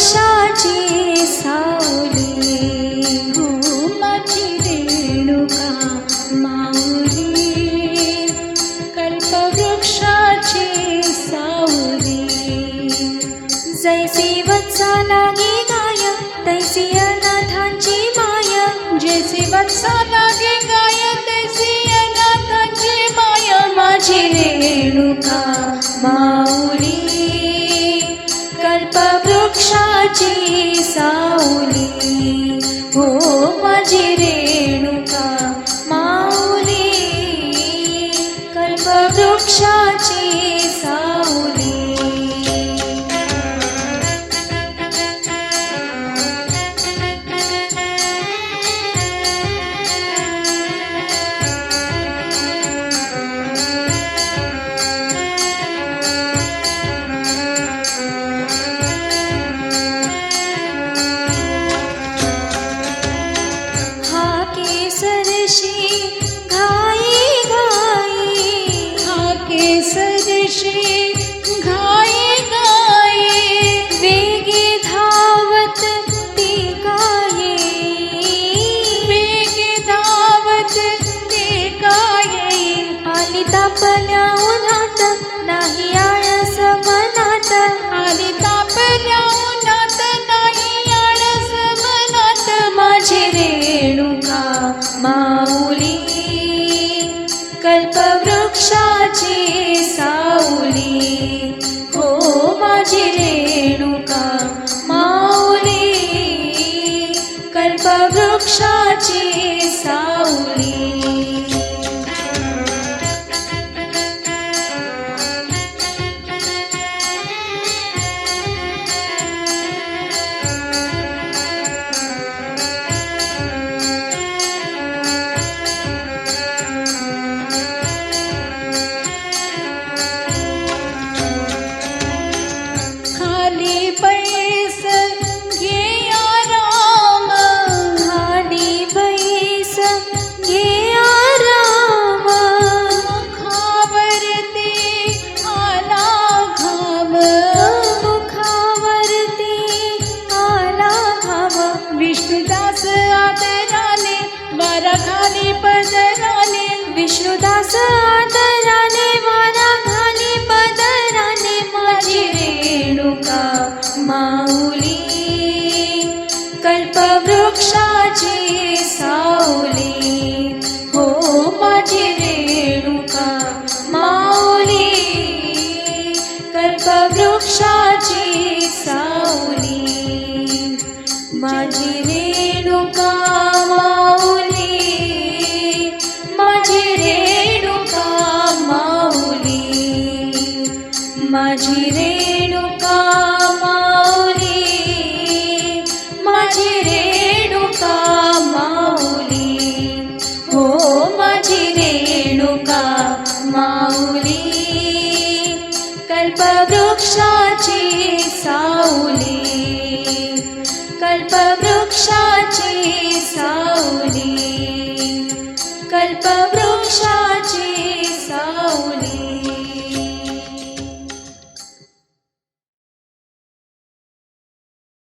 कल्पवृक्षाची सावली हो माझी रेणुका माऊली कल्पवृक्षाची सावली जैसी वत्सा लागे गाय तैसी अनाथांची माय जैसी वत्सा लागे गाय तैसी अनाथांची माय माझी रेणुका माऊली कल्पवृक्षाची सावली हो माझी रेणुका माऊली कल्पवृक्षाची सावली केसरशी घाई घाई हा केसरशी घाई घाई वेगे धावत ती गाये वेगे धावत ते गाये आली तापल्या उन्हात नाही आळस मनात आली तापल्या उन्हात नाही आळस मनात माझी रेणुका माऊली कल्पवृक्षाची सावली हो माझी रेणुका माऊली कल्पवृक्षाची सावली खाली बैस घे आराम खाली बैस घे आराम मुखावरती आला घाम मुखावरती आला घाम विष्णुदास आदराने वारा खाली पदराने विष्णुदास आदराने वारा घाली पदराने माझी रेणुका माऊली कल्पवृक्षाची सावली हो माझी रेणुका माऊली कल्पवृक्षाची सावली माझी रेणुका माऊली माझी रेणुका माऊली माझी रेणुका माऊली माझी रेणुका माऊली हो माझी रेणुका माऊली कल्पवृक्षाची सावली